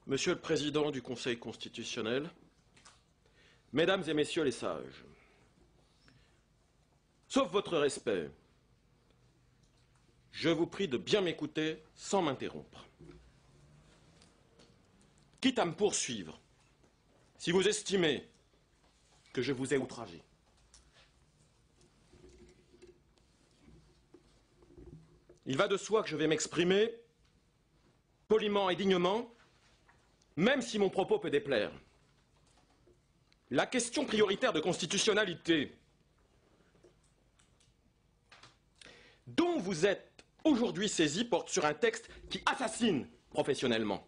Monsieur le Président du Conseil constitutionnel, Mesdames et Messieurs les sages, sauf votre respect, je vous prie de bien m'écouter sans m'interrompre. Quitte à me poursuivre, si vous estimez que je vous ai outragé. Il va de soi que je vais m'exprimer poliment et dignement, même si mon propos peut déplaire. La question prioritaire de constitutionnalité dont vous êtes aujourd'hui saisi porte sur un texte qui assassine professionnellement.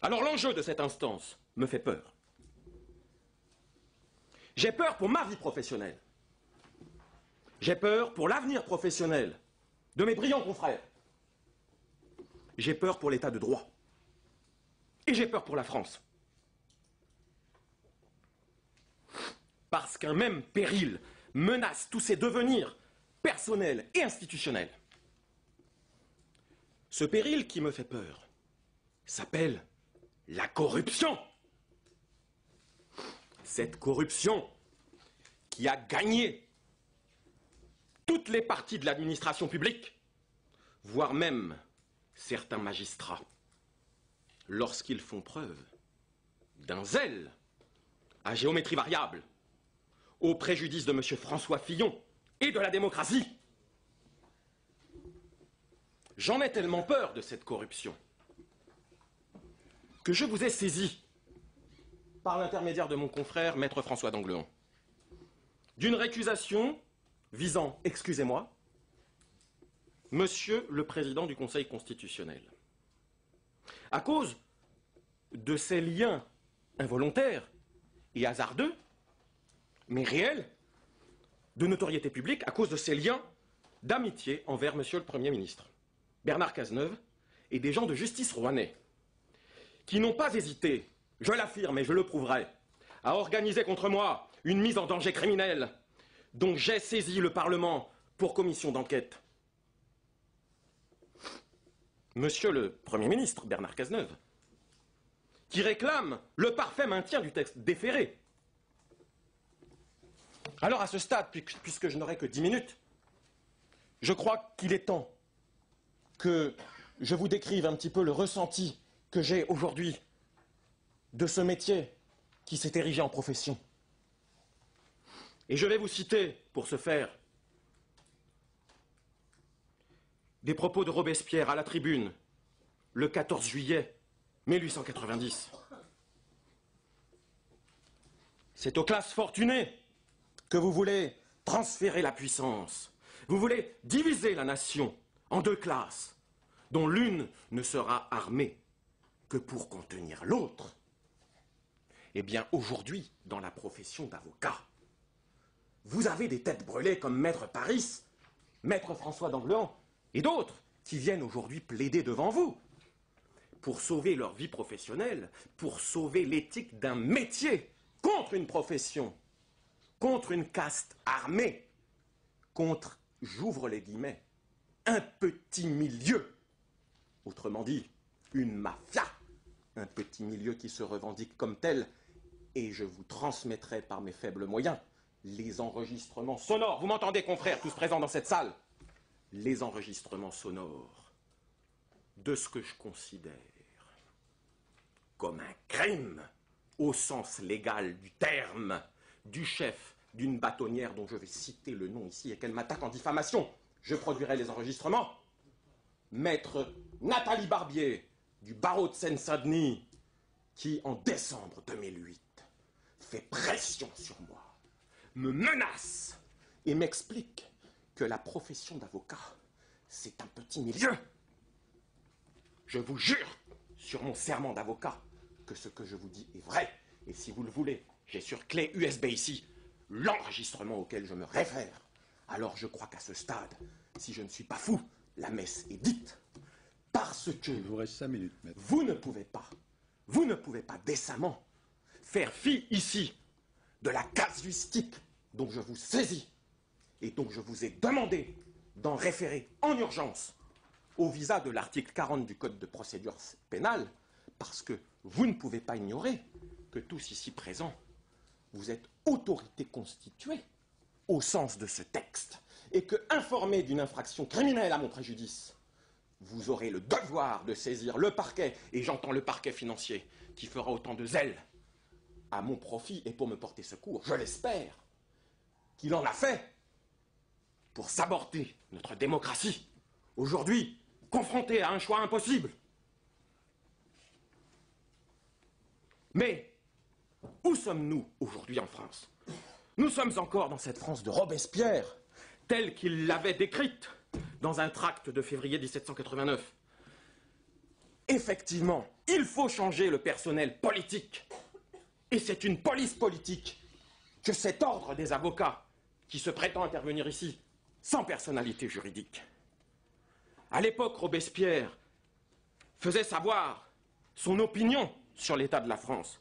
Alors l'enjeu de cette instance me fait peur. J'ai peur pour ma vie professionnelle. J'ai peur pour l'avenir professionnel de mes brillants confrères. J'ai peur pour l'état de droit. Et j'ai peur pour la France. Parce qu'un même péril menace tous ses devenirs personnels et institutionnels. Ce péril qui me fait peur s'appelle la corruption. Cette corruption qui a gagné toutes les parties de l'administration publique, voire même certains magistrats, lorsqu'ils font preuve d'un zèle à géométrie variable, au préjudice de M. François Fillon et de la démocratie. J'en ai tellement peur de cette corruption que je vous ai saisi, par l'intermédiaire de mon confrère, Maître François d'Angleon, d'une récusation visant, excusez-moi, Monsieur le Président du Conseil constitutionnel. À cause de ces liens involontaires et hasardeux, mais réels, de notoriété publique, à cause de ces liens d'amitié envers Monsieur le Premier ministre, Bernard Cazeneuve, et des gens de justice rouennais, qui n'ont pas hésité, je l'affirme et je le prouverai, à organiser contre moi une mise en danger criminelle dont j'ai saisi le Parlement pour commission d'enquête. Monsieur le Premier ministre, Bernard Cazeneuve, qui réclame le parfait maintien du texte déféré. Alors à ce stade, puisque je n'aurai que 10 minutes, je crois qu'il est temps que je vous décrive un petit peu le ressenti que j'ai aujourd'hui de ce métier qui s'est érigé en profession. Et je vais vous citer, pour ce faire, des propos de Robespierre à la Tribune, le 14 juillet 1890. C'est aux classes fortunées que vous voulez transférer la puissance. Vous voulez diviser la nation en deux classes, dont l'une ne sera armée que pour contenir l'autre. Eh bien, aujourd'hui, dans la profession d'avocat, vous avez des têtes brûlées comme Maître Paris, Maître François d'Angleon, et d'autres qui viennent aujourd'hui plaider devant vous pour sauver leur vie professionnelle, pour sauver l'éthique d'un métier contre une profession, contre une caste armée, contre, j'ouvre les guillemets, un petit milieu. Autrement dit, une mafia, un petit milieu qui se revendique comme tel, et je vous transmettrai par mes faibles moyens les enregistrements sonores. Vous m'entendez, confrères, tous présents dans cette salle? Les enregistrements sonores de ce que je considère comme un crime, au sens légal du terme, du chef d'une bâtonnière dont je vais citer le nom ici et qu'elle m'attaque en diffamation. Je produirai les enregistrements. Maître Nathalie Barbier, du barreau de Seine-Saint-Denis, qui, en décembre 2008, fait pression sur moi, me menace et m'explique que la profession d'avocat, c'est un petit milieu. Je vous jure, sur mon serment d'avocat, que ce que je vous dis est vrai. Et si vous le voulez, j'ai sur clé USB ici l'enregistrement auquel je me réfère. Alors je crois qu'à ce stade, si je ne suis pas fou, la messe est dite. Parce que il vous reste 5 minutes, maître. Vous ne pouvez pas décemment faire fi ici de la casuistique dont je vous saisis et dont je vous ai demandé d'en référer en urgence au visa de l'article 40 du Code de procédure pénale, Parce que vous ne pouvez pas ignorer que tous ici présents, vous êtes autorité constituée au sens de ce texte, et que, informé d'une infraction criminelle à mon préjudice, vous aurez le devoir de saisir le parquet, et j'entends le parquet financier, qui fera autant de zèle à mon profit et pour me porter secours, je l'espère, qu'il en a fait pour saborder notre démocratie, aujourd'hui confrontée à un choix impossible. Mais où sommes-nous aujourd'hui en France? Nous sommes encore dans cette France de Robespierre, telle qu'il l'avait décrite dans un tract de février 1789. Effectivement, il faut changer le personnel politique. Et c'est une police politique que cet ordre des avocats qui se prétend intervenir ici sans personnalité juridique. À l'époque, Robespierre faisait savoir son opinion sur l'état de la France.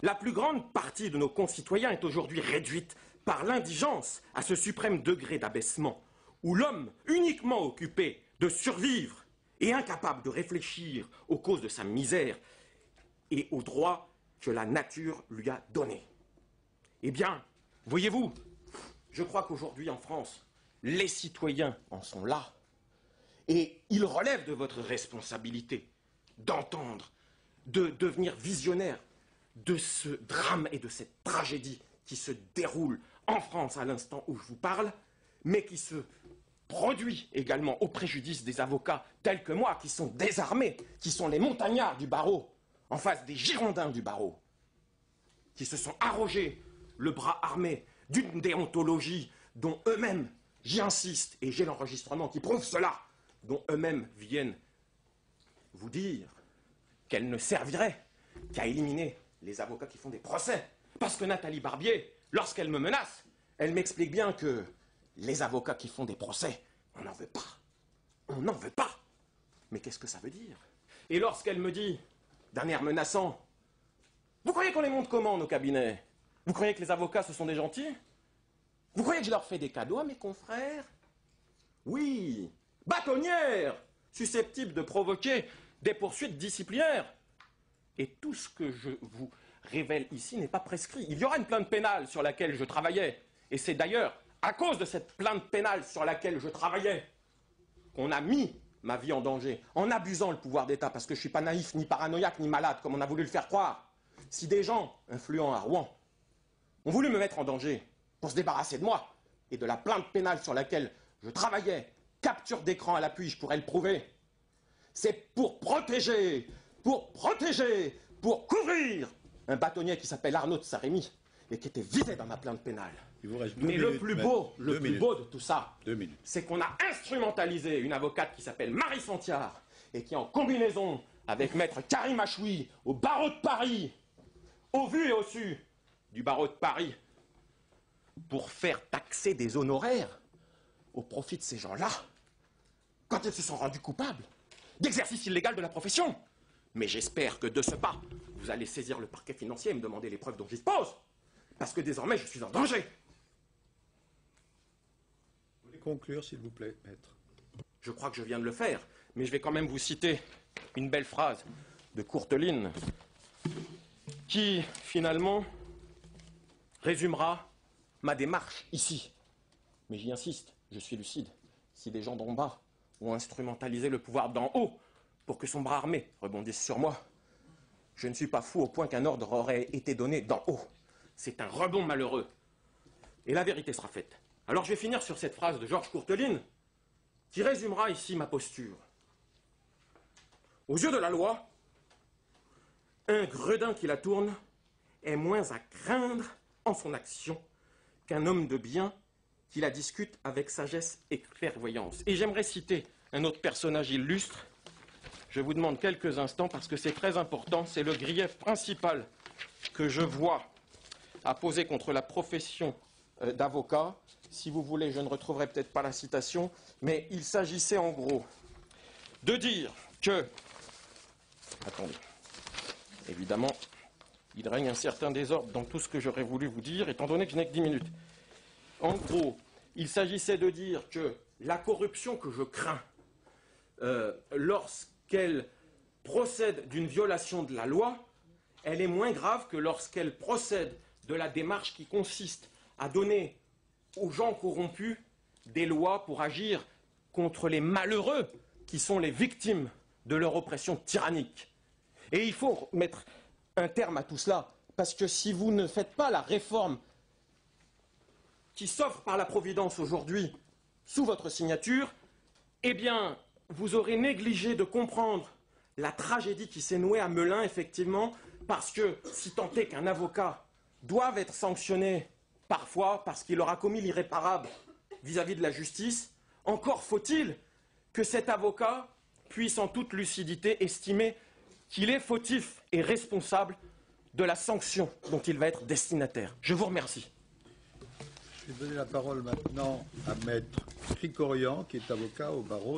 La plus grande partie de nos concitoyens est aujourd'hui réduite par l'indigence à ce suprême degré d'abaissement où l'homme, uniquement occupé de survivre et incapable de réfléchir aux causes de sa misère et aux droits que la nature lui a donnés. Eh bien, voyez-vous, je crois qu'aujourd'hui en France, les citoyens en sont là. Et il relève de votre responsabilité d'entendre, de devenir visionnaire de ce drame et de cette tragédie qui se déroule en France à l'instant où je vous parle, mais qui se produit également au préjudice des avocats tels que moi, qui sont désarmés, qui sont les montagnards du barreau, en face des Girondins du barreau, qui se sont arrogés le bras armé d'une déontologie dont eux-mêmes, j'y insiste, et j'ai l'enregistrement qui prouve cela, dont eux-mêmes viennent vous dire qu'elle ne servirait qu'à éliminer les avocats qui font des procès. Parce que Nathalie Barbier, lorsqu'elle me menace, elle m'explique bien que les avocats qui font des procès, on n'en veut pas. On n'en veut pas. Mais qu'est-ce que ça veut dire? Et lorsqu'elle me dit, d'un air menaçant, vous croyez qu'on les monte comment, nos cabinets? Vous croyez que les avocats, ce sont des gentils? Vous croyez que je leur fais des cadeaux à mes confrères? Oui, bâtonnières, susceptibles de provoquer des poursuites disciplinaires. Et tout ce que je vous révèle ici n'est pas prescrit. Il y aura une plainte pénale sur laquelle je travaillais. Et c'est d'ailleurs à cause de cette plainte pénale sur laquelle je travaillais qu'on a mis ma vie en danger, en abusant le pouvoir d'État, parce que je ne suis pas naïf, ni paranoïaque, ni malade, comme on a voulu le faire croire. Si des gens influents à Rouen ont voulu me mettre en danger pour se débarrasser de moi et de la plainte pénale sur laquelle je travaillais, capture d'écran à l'appui, je pourrais le prouver, c'est pour protéger, pour couvrir un bâtonnier qui s'appelle Arnaud de Saint-Rémy et qui était visé dans ma plainte pénale. Mais le plus beau de tout ça, c'est qu'on a instrumentalisé une avocate qui s'appelle Marie Santiard et qui, en combinaison avec maître Karim Achoui au barreau de Paris, au vu et au su du barreau de Paris, pour faire taxer des honoraires au profit de ces gens-là, quand ils se sont rendus coupables d'exercice illégal de la profession. Mais j'espère que de ce pas, vous allez saisir le parquet financier et me demander les preuves dont je dispose, parce que désormais je suis en danger. Vous voulez conclure, s'il vous plaît, maître? Je crois que je viens de le faire, mais je vais quand même vous citer une belle phrase de Courteline qui, finalement, résumera ma démarche ici. Mais j'y insiste, je suis lucide. Si des gens d'en bas ont instrumentalisé le pouvoir d'en haut pour que son bras armé rebondisse sur moi, je ne suis pas fou au point qu'un ordre aurait été donné d'en haut. C'est un rebond malheureux. Et la vérité sera faite. Alors je vais finir sur cette phrase de Georges Courteline qui résumera ici ma posture. Aux yeux de la loi, un gredin qui la tourne est moins à craindre en son action qu'un homme de bien qui la discute avec sagesse et clairvoyance. Et j'aimerais citer un autre personnage illustre. Je vous demande quelques instants parce que c'est très important. C'est le grief principal que je vois à poser contre la profession d'avocat. Si vous voulez, je ne retrouverai peut-être pas la citation, mais il s'agissait en gros de dire que... Attendez. Évidemment, il règne un certain désordre dans tout ce que j'aurais voulu vous dire, étant donné que je n'ai que 10 minutes. En gros, il s'agissait de dire que la corruption que je crains, lorsqu'elle procède d'une violation de la loi, elle est moins grave que lorsqu'elle procède de la démarche qui consiste à donner aux gens corrompus des lois pour agir contre les malheureux qui sont les victimes de leur oppression tyrannique. Et il faut mettre un terme à tout cela, parce que si vous ne faites pas la réforme qui s'offre par la Providence aujourd'hui sous votre signature, eh bien, vous aurez négligé de comprendre la tragédie qui s'est nouée à Melun, effectivement, parce que, si tant est qu'un avocat doive être sanctionné parfois parce qu'il aura commis l'irréparable vis-à-vis de la justice, encore faut-il que cet avocat puisse en toute lucidité estimer qu'il est fautif et responsable de la sanction dont il va être destinataire. Je vous remercie. Je vais donner la parole maintenant à Maître Krikorian, qui est avocat au barreau